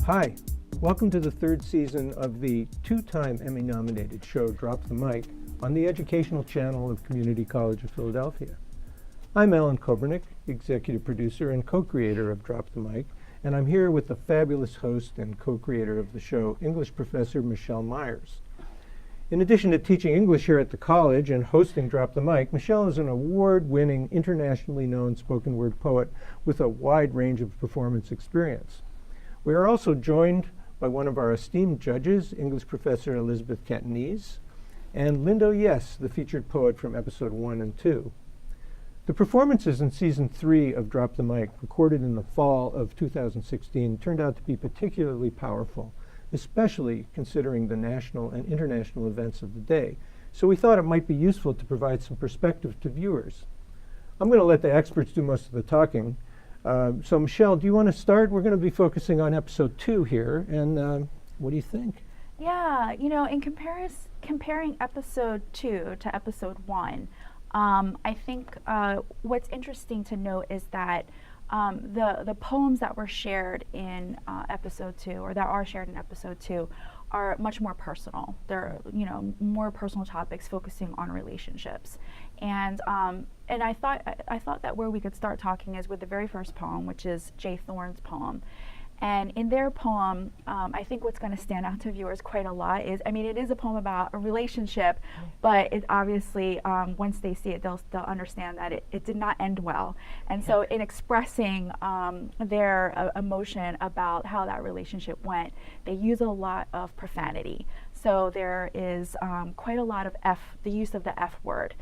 Hi, welcome to the third season of the two-time Emmy-nominated show Drop the Mic on the educational channel of Community College of Philadelphia. I'm Alan Kobernick, executive producer and co-creator of Drop the Mic, and I'm here with the fabulous host and co-creator of the show, English professor Michelle Myers. In addition to teaching English here at the college and hosting Drop the Mic, Michelle is an award-winning, internationally known spoken word poet with a wide range of performance experience. We are also joined by one of our esteemed judges, English professor Elizabeth Catanese, and Lindo Yes, the featured poet from episode 1 and 2. The performances in season 3 of Drop the Mic, recorded in the fall of 2016, turned out to be particularly powerful, especially considering the national and international events of the day. So we thought it might be useful to provide some perspective to viewers. I'm going to let the experts do most of the talking. So Michelle, do you want to start? We're going to be focusing on episode 2 here, and what do you think? Yeah, you know, in comparing episode 2 to episode 1, I think what's interesting to note is that the poems that were shared in episode 2, or that are shared in episode 2, are much more personal. They're, you know, more personal topics focusing on relationships. And I thought that where we could start talking is with the very first poem, which is J. Thorne's poem. And in their poem, I think what's going to stand out to viewers quite a lot is, I mean, it is a poem about a relationship, but it obviously, once they see it, they'll understand that it did not end well. And so in expressing their emotion about how that relationship went, they use a lot of profanity. So there is quite a lot of the use of the F word.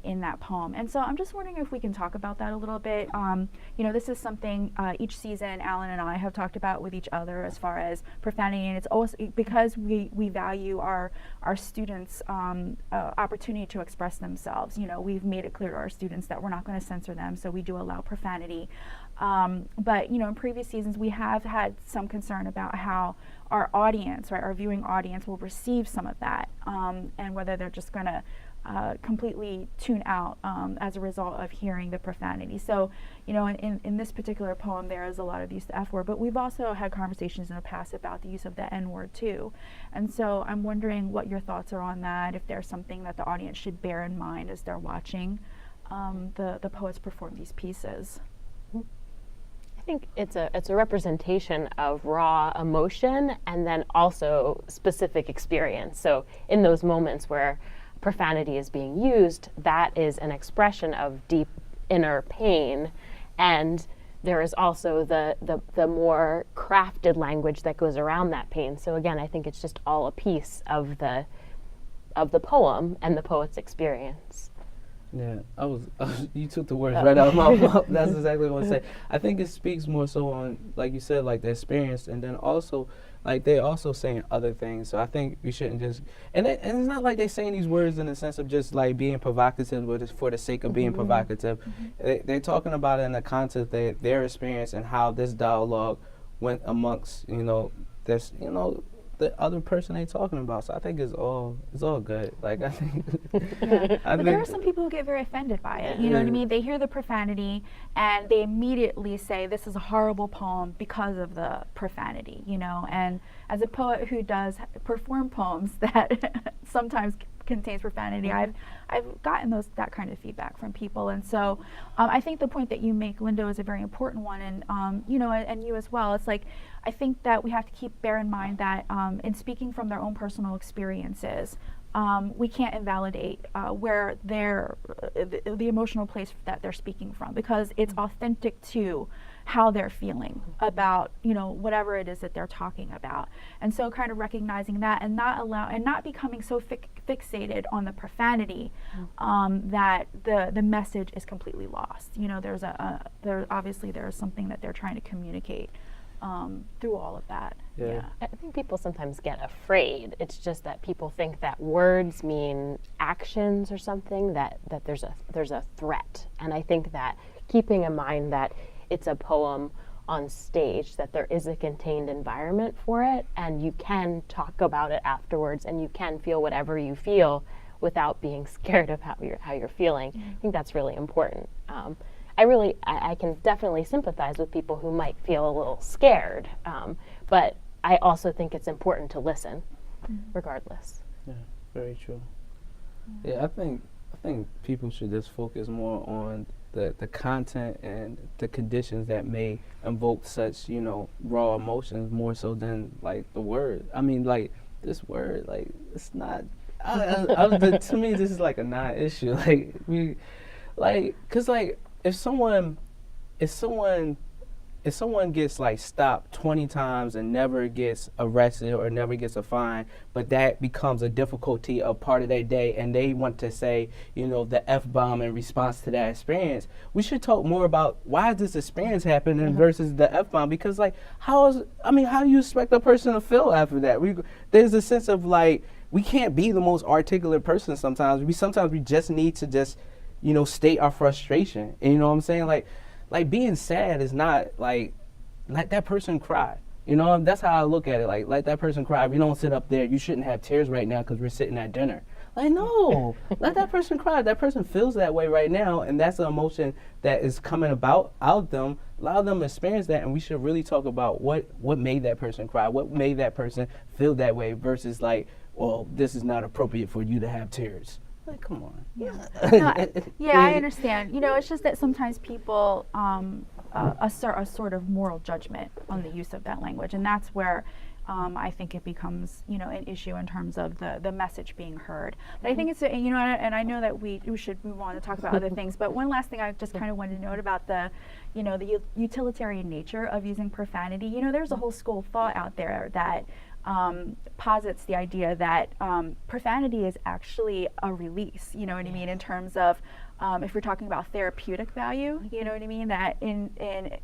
In that poem. And so I'm just wondering if we can talk about that a little bit. You know, this is something each season Alan and I have talked about with each other as far as profanity, and it's also because we value our students' opportunity to express themselves. You know, we've made it clear to our students that we're not going to censor them, so we do allow profanity. But, you know, in previous seasons we have had some concern about how our audience, right, our viewing audience will receive some of that, and whether they're just going to completely tune out as a result of hearing the profanity. So, you know, in this particular poem, there is a lot of use of the F word, but we've also had conversations in the past about the use of the N word too. And so I'm wondering what your thoughts are on that, if there's something that the audience should bear in mind as they're watching the poets perform these pieces. I think it's a representation of raw emotion and then also specific experience. So in those moments where profanity is being used, that is an expression of deep inner pain, and there is also the more crafted language that goes around that pain. So again, I think it's just all a piece of the poem and the poet's experience. Yeah, you took the words right out of my mouth. That's exactly what I want to say. I think it speaks more so on, like you said, like the experience, and then also, like they're also saying other things. So I think we shouldn't just, and it's not like they're saying these words in the sense of just like being provocative, but it's for the sake of being provocative. They're talking about it in the context of their experience and how this dialogue went amongst, you know, this, you know, the other person they talking about. So I think it's all good. Like I think, But there are some people who get very offended by it. You know what I mean? They hear the profanity and they immediately say this is a horrible poem because of the profanity. You know, and as a poet who does perform poems that sometimes contains profanity, I've gotten that kind of feedback from people. And so I think the point that you make, Lindo, is a very important one, and you know, and you as well. It's like, I think that we have to bear in mind that in speaking from their own personal experiences, we can't invalidate where the emotional place that they're speaking from, because it's authentic to how they're feeling about, you know, whatever it is that they're talking about. And so kind of recognizing that and not becoming so fixated on the profanity that the message is completely lost. You know, there's obviously there's something that they're trying to communicate through all of that. Yeah. I think people sometimes get afraid. It's just that people think that words mean actions or something, that there's a threat. And I think that keeping in mind that it's a poem on stage, that there is a contained environment for it, and you can talk about it afterwards, and you can feel whatever you feel without being scared of how you're feeling. I think that's really important. I can definitely sympathize with people who might feel a little scared, but I also think it's important to listen, regardless. Yeah, very true. Yeah, I think people should just focus more on the content and the conditions that may invoke such, raw emotions more so than like the word. I mean, like this word, like it's not. To me, this is like a non-issue. Cause if someone gets like stopped 20 times and never gets arrested or never gets a fine, but that becomes a difficulty, a part of their day, and they want to say, the F-bomb in response to that experience, we should talk more about why is this experience happening versus the F-bomb, because how do you expect a person to feel after that? There's a sense of like, we can't be the most articulate person sometimes. Sometimes we just need to just, state our frustration. And you know what I'm saying? Like being sad is not like, let that person cry. That's how I look at it. Like, let that person cry. If you don't sit up there, you shouldn't have tears right now because we're sitting at dinner. Like, no, let that person cry. That person feels that way right now, and that's an emotion that is coming out of them. Allow them to experience that, and we should really talk about what made that person cry, what made that person feel that way versus like, well, this is not appropriate for you to have tears. Like, come on. I understand. It's just that sometimes people assert a sort of moral judgment on the use of that language, and that's where I think it becomes, an issue in terms of the message being heard. But I think it's, and I know that we should move on to talk about other things, but one last thing I just kind of wanted to note about the utilitarian nature of using profanity. There's a whole school of thought out there that posits the idea that profanity is actually a release, you know what I mean, in terms of if we're talking about therapeutic value, you know what I mean, that in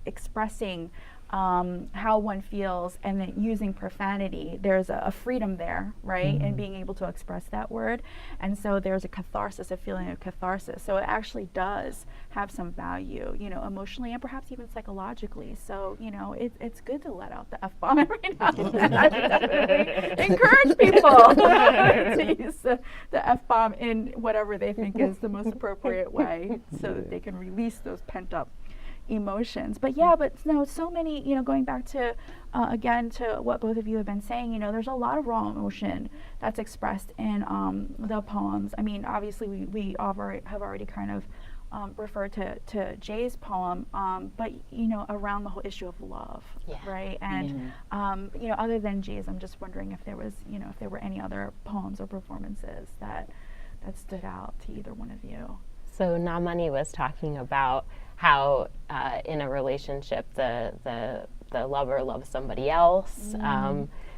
expressing how one feels and then using profanity, there's a freedom there, right, in being able to express that word. And so there's a catharsis, a feeling of catharsis. So it actually does have some value, emotionally and perhaps even psychologically. So, it's good to let out the F-bomb every now and then. I would definitely encourage people to use the F-bomb in whatever they think is the most appropriate way so that they can release those pent-up emotions. But so many, going back to again to what both of you have been saying, there's a lot of raw emotion that's expressed in the poems. I mean, obviously we have already kind of referred to Jay's poem, but around the whole issue of love, right? And other than Jay's, I'm just wondering if there was, if there were any other poems or performances that stood out to either one of you. So Namani was talking about how in a relationship the lover loves somebody else.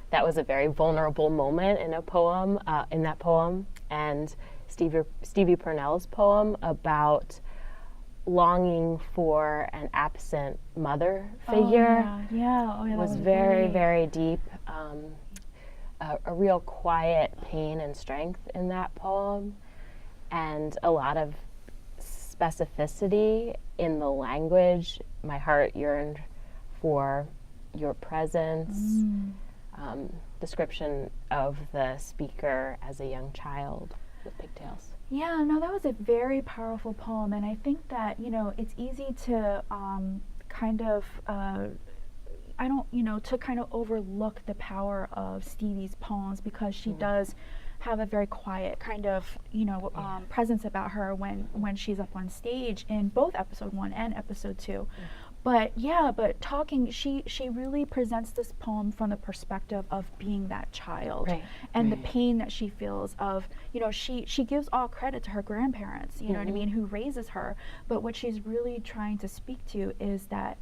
That was a very vulnerable moment in that poem. And Stevie Purnell's poem about longing for an absent mother figure was very, very deep. A real quiet pain and strength in that poem, and a lot of specificity in the language. My heart yearned for your presence. Description of the speaker as a young child with pigtails. Yeah, no, that was a very powerful poem, and I think that it's easy to kind of overlook the power of Stevie's poems, because she does have a very quiet kind of presence about her when she's up on stage in both episode 1 and episode 2. But she really presents this poem from the perspective of being that child, and the pain that she feels of, she gives all credit to her grandparents, you know what I mean, who raises her. But what she's really trying to speak to is that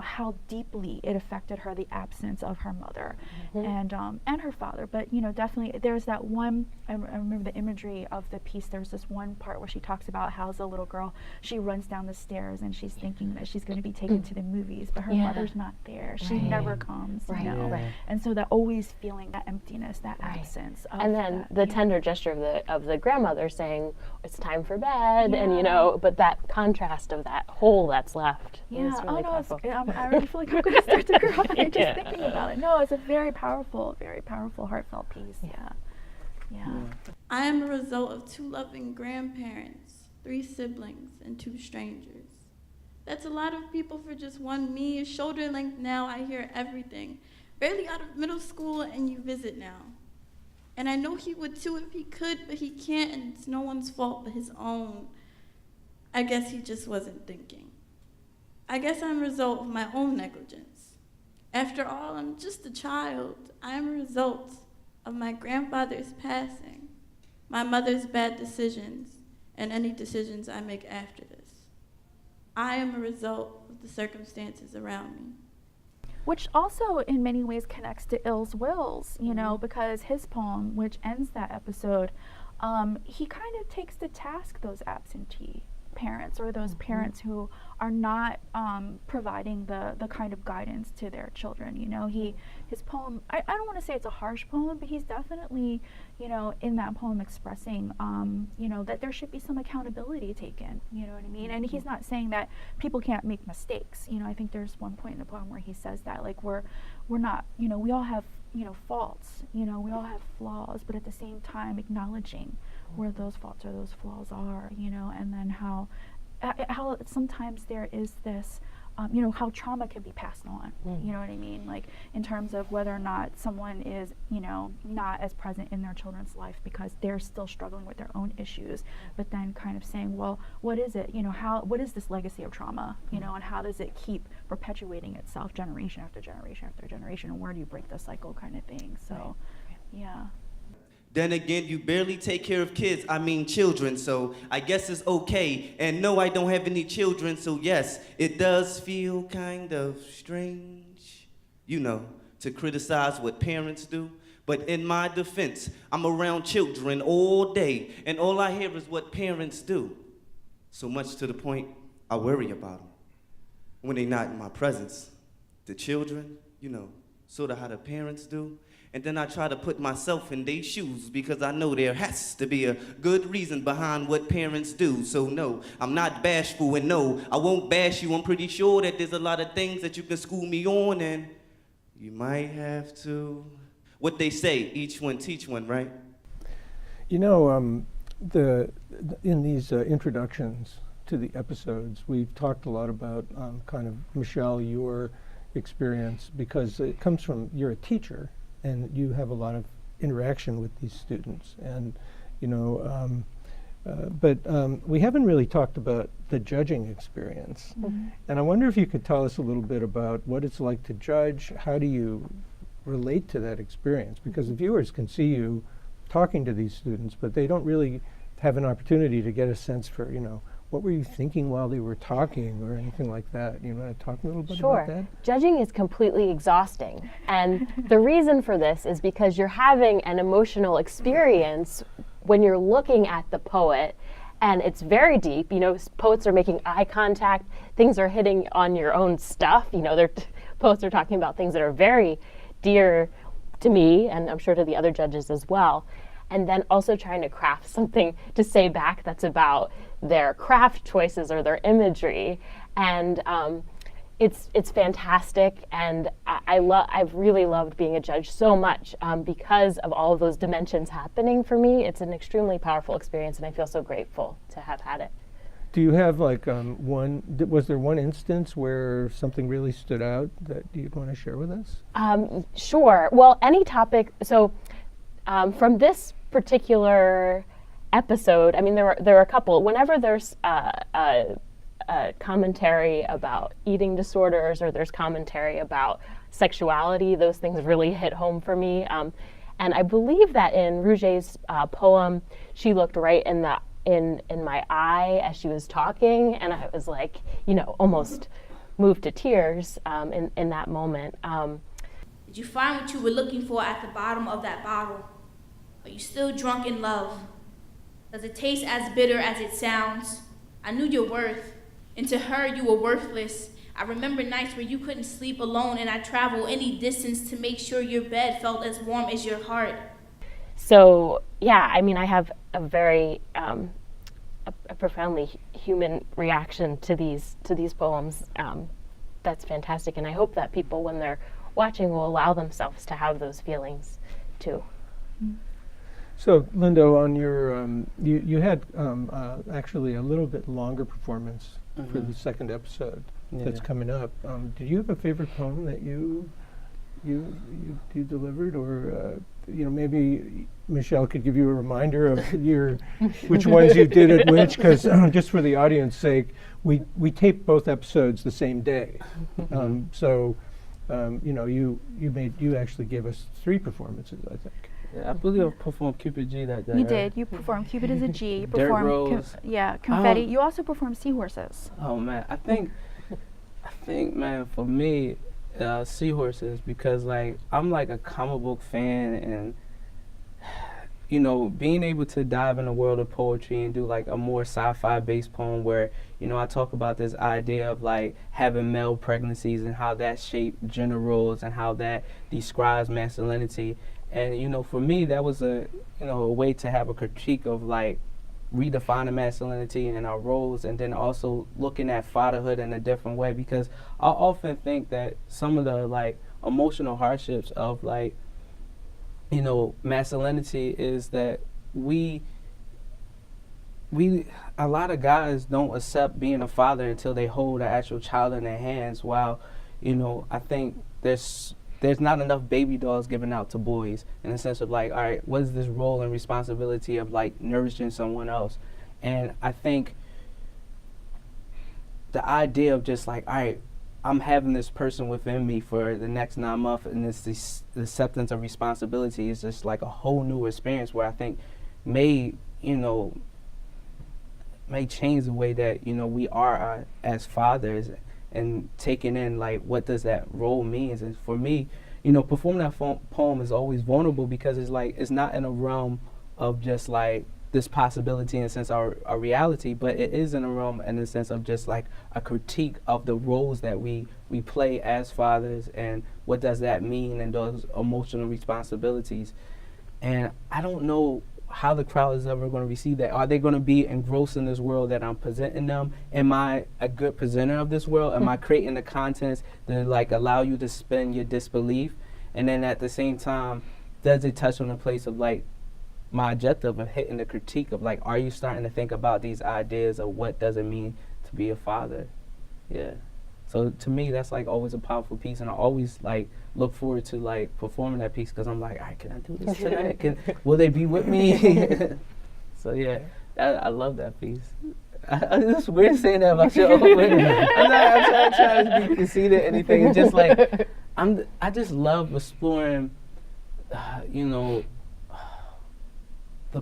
how deeply it affected her, the absence of her mother and her father. But definitely there's that one, I remember the imagery of the piece. There's this one part where she talks about how as a little girl she runs down the stairs and she's thinking that she's going to be taken to the movies, but her mother's not there. She never comes, and so that always feeling that emptiness, that absence of and then that, the tender gesture of the grandmother saying it's time for bed, and but that contrast of that hole that's left is really powerful. I really feel like I'm going to start to cry just thinking about it. No, it's a very powerful, heartfelt piece. Yeah. I am a result of 2 loving grandparents, 3 siblings, and 2 strangers. That's a lot of people for just one me. Shoulder length now, I hear everything. Barely out of middle school and you visit now. And I know he would too if he could, but he can't, and it's no one's fault but his own. I guess he just wasn't thinking. I guess I'm a result of my own negligence. After all, I'm just a child. I'm a result of my grandfather's passing, my mother's bad decisions, and any decisions I make after this. I am a result of the circumstances around me. Which also in many ways connects to Ill's Wills, you know, because his poem, which ends that episode, he kind of takes to task those absentee parents or those parents who are not providing the kind of guidance to their children. You know, his poem, I don't want to say it's a harsh poem, but he's definitely, you know, in that poem expressing, you know, that there should be some accountability taken, you know what I mean? And he's not saying that people can't make mistakes. You know, I think there's one point in the poem where he says that, like, we're not, you know, we all have, you know, faults, you know, we all have flaws, but at the same time acknowledging where those faults or those flaws are, you know, and then how sometimes there is this, you know, how trauma can be passed on, you know what I mean? Like, in terms of whether or not someone is, you know, not as present in their children's life because they're still struggling with their own issues, but then kind of saying, well, what is it, you know, what is this legacy of trauma, you know, and how does it keep perpetuating itself generation after generation after generation, and where do you break the cycle kind of thing? So, yeah. Then again, you barely take care of kids, I mean children, so I guess it's okay. And no, I don't have any children, so yes, it does feel kind of strange, you know, to criticize what parents do. But in my defense, I'm around children all day, and all I hear is what parents do. So much to the point, I worry about them when they're not in my presence. The children, you know, sort of how the parents do. And then I try to put myself in their shoes because I know there has to be a good reason behind what parents do. So no, I'm not bashful, and no, I won't bash you. I'm pretty sure that there's a lot of things that you can school me on, and you might have to. What they say, each one teach one, right? You know, in these introductions to the episodes, we've talked a lot about kind of, Michelle, your experience, because it comes from, you're a teacher, and you have a lot of interaction with these students. And, you know, but we haven't really talked about the judging experience. And I wonder if you could tell us a little bit about what it's like to judge. How do you relate to that experience? Because the viewers can see you talking to these students, but they don't really have an opportunity to get a sense for, you know, what were you thinking while they were talking or anything like that? You want to talk a little bit about that? Judging is completely exhausting. And the reason for this is because you're having an emotional experience when you're looking at the poet, and it's very deep. You know, poets are making eye contact, things are hitting on your own stuff. You know, poets are talking about things that are very dear to me, and I'm sure to the other judges as well. And then also trying to craft something to say back that's about their craft choices or their imagery. And it's fantastic, and I've really loved being a judge so much because of all of those dimensions happening for me. It's an extremely powerful experience, and I feel so grateful to have had it. Do you have like was there one instance where something really stood out that you'd want to share with us? Sure. Well, any topic. So from this particular episode, I mean, there are a couple. Whenever there's a commentary about eating disorders or there's commentary about sexuality, those things really hit home for me. And I believe that in Rouget's poem, she looked right in my eye as she was talking, and I was like, you know, almost moved to tears in that moment. Did you find what you were looking for at the bottom of that bottle? Are you still drunk in love? Does it taste as bitter as it sounds? I knew your worth, and to her you were worthless. I remember nights where you couldn't sleep alone, and I traveled any distance to make sure your bed felt as warm as your heart. So yeah, I mean, I have a very a profoundly human reaction to these poems. That's fantastic, and I hope that people, when they're watching, will allow themselves to have those feelings too. So, Lindo, on your you had actually a little bit longer performance for the second episode that's Yeah. coming up. Did you have a favorite poem that you delivered, or maybe Michelle could give you a reminder of your which ones you did at which? Because just for the audience sake, we taped both episodes the same day, so you actually gave us 3 performances, I think. Yeah, I believe I performed Cupid G that day. You right? did. You performed Cupid as a G. You Dirt performed Rose. confetti. You also performed seahorses. Oh man, I think man, for me, seahorses, because like I'm like a comic book fan, and being able to dive in the world of poetry and do like a more sci-fi based poem where I talk about this idea of like having male pregnancies and how that shaped gender roles and how that describes masculinity. And for me, that was a way to have a critique of like redefining masculinity and our roles, and then also looking at fatherhood in a different way, because I often think that some of the like emotional hardships of like masculinity is that we a lot of guys don't accept being a father until they hold an actual child in their hands, while I think there's not enough baby dolls given out to boys, in the sense of like, all right, what is this role and responsibility of like nourishing someone else? And I think the idea of just like, all right, I'm having this person within me for the next 9 months, and this acceptance of responsibility is just like a whole new experience where I think may change the way that we are as fathers, and taking in like what does that role means. And for me, performing that poem is always vulnerable, because it's like it's not in a realm of just like this possibility in the sense of our reality, but it is in a realm in the sense of just like a critique of the roles that we play as fathers, and what does that mean, and those emotional responsibilities. And I don't know how the crowd is ever going to receive that. Are they going to be engrossed in this world that I'm presenting them? Am I a good presenter of this world? Am I creating the contents that like allow you to suspend your disbelief? And then at the same time, does it touch on the place of like my objective of hitting the critique of like, are you starting to think about these ideas of what does it mean to be a father? Yeah. So to me, that's like always a powerful piece, and I always like look forward to like performing that piece, because I'm like, all right, can I do this tonight? Will they be with me? So yeah, I love that piece. It's weird saying that about your own. I'm not trying to be conceited or anything. It's just like I just love exploring, the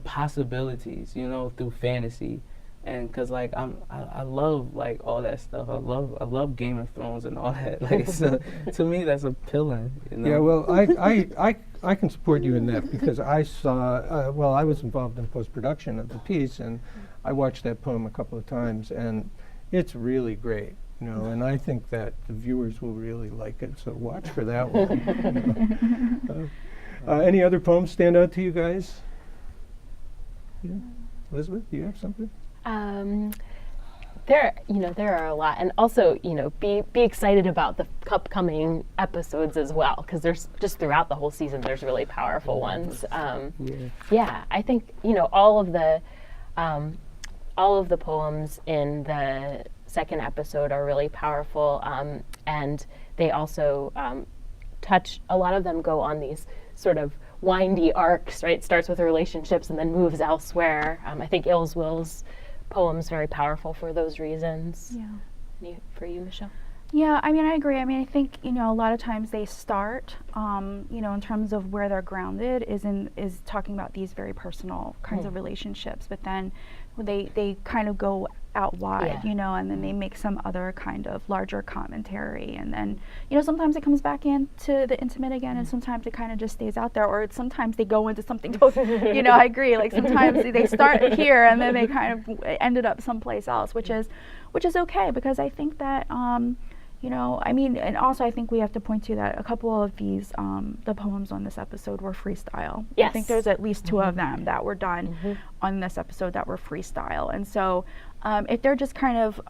possibilities, through fantasy. And because like I love like all that stuff. I love Game of Thrones and all that. Like, so to me that's appealing. Yeah, well, I can support you in that, because I saw I was involved in post-production of the piece, and I watched that poem a couple of times, and it's really great. And I think that the viewers will really like it. So watch for that one. Any other poems stand out to you guys? Yeah. Elizabeth, do you have something? There are a lot, and also, be excited about the upcoming episodes as well, because there's just throughout the whole season, there's really powerful ones. Yeah, I think all of the poems in the second episode are really powerful, and they also touch. A lot of them go on these sort of windy arcs, right? It starts with relationships and then moves elsewhere. I think Ills Will's poem's very powerful for those reasons. Yeah. For you, Michelle? Yeah, I mean, I agree. I mean, I think, a lot of times they start, in terms of where they're grounded is talking about these very personal kinds of relationships, but then they kind of go out wide, and then they make some other kind of larger commentary, and then, sometimes it comes back into the intimate again, and sometimes it kind of just stays out there, or sometimes they go into something totally, I agree, like sometimes they start here and then they kind of ended up someplace else, which is okay, because I think that, and also I think we have to point to that a couple of these, the poems on this episode were freestyle. Yes. I think there's at least 2 of them that were done on this episode that were freestyle. And so if they're just kind of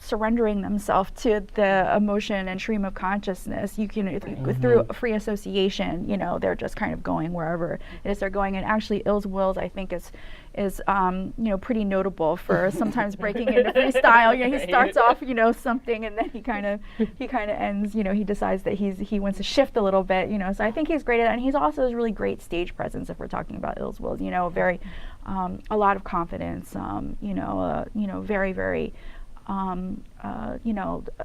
surrendering themselves to the emotion and stream of consciousness. You can through free association, they're just kind of going wherever it is they're going. And actually, Ills Wills, I think, is pretty notable for sometimes breaking into freestyle. He starts off something, and then he kind of ends. He decides that he wants to shift a little bit. So I think he's great at that, and he's also has really great stage presence. If we're talking about Ills Wills, very a lot of confidence. Very very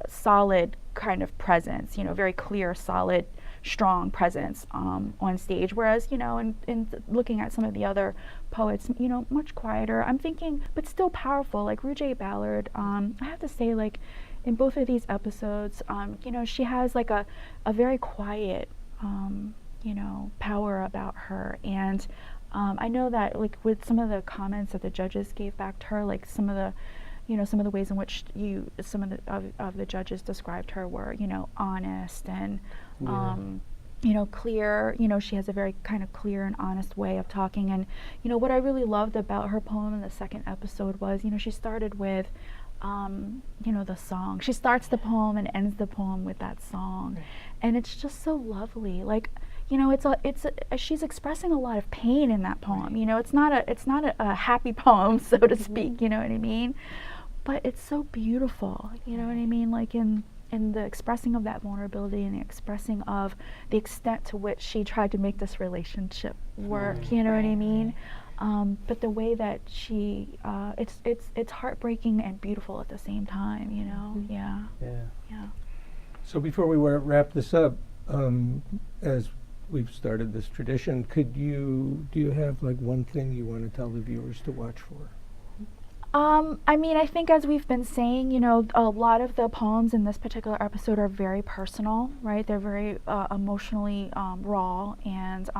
solid kind of presence. Very clear, solid, strong presence on stage. Whereas, in looking at some of the other poets, much quieter. I'm thinking, but still powerful, like Ruja Ballard. I have to say, like, in both of these episodes, she has like a very quiet, power about her. And I know that, like, with some of the comments that the judges gave back to her, like some of the ways in which some of the judges described her were, honest and, clear. She has a very kind of clear and honest way of talking. And, what I really loved about her poem in the second episode was, she started with, the song. She starts the poem and ends the poem with that song. And it's just so lovely. Like, she's expressing a lot of pain in that poem. It's not a happy poem, so to speak. You know what I mean? But it's so beautiful. You know what I mean? Like in the expressing of that vulnerability and the expressing of the extent to which she tried to make this relationship work. You know what I mean? But the way that she, it's heartbreaking and beautiful at the same time. Yeah. So before we wrap this up, as we've started this tradition, do you have like one thing you want to tell the viewers to watch for? I think, as we've been saying, a lot of the poems in this particular episode are very personal, right? They're very emotionally raw, and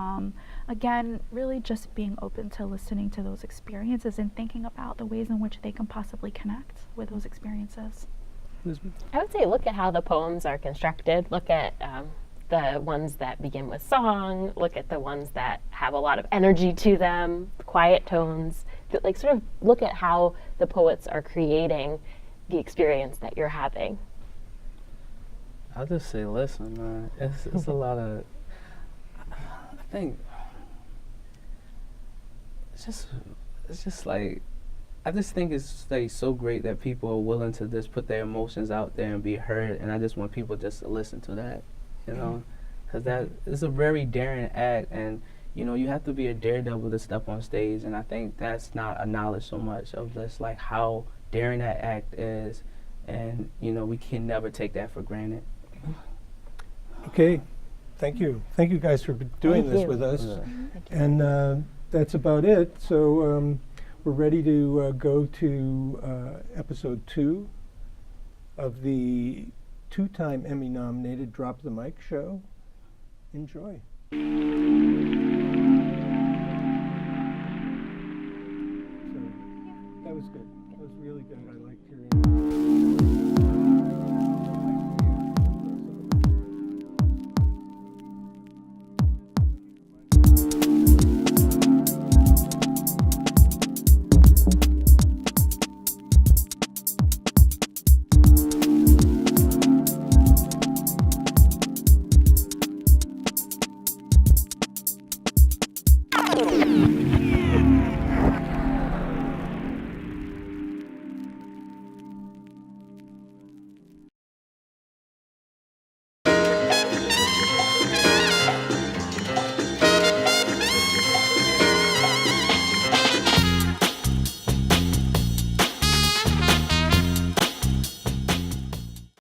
again, really just being open to listening to those experiences and thinking about the ways in which they can possibly connect with those experiences. Elizabeth? I would say look at how the poems are constructed. Look at the ones that begin with song. Look at the ones that have a lot of energy to them, quiet tones. Like, sort of look at how the poets are creating the experience that you're having. I'll just say, listen, man, it's a lot of, I think, it's just like, I just think it's like so great that people are willing to just put their emotions out there and be heard, and I just want people just to listen to that, because that is a very daring act, and you have to be a daredevil to step on stage, and I think that's not acknowledged so much of just like how daring that act is, and we can never take that for granted. Okay, thank you guys for doing this with us. And that's about it. So we're ready to go to episode 2 of the 2-time Emmy nominated Drop the Mic show. Enjoy.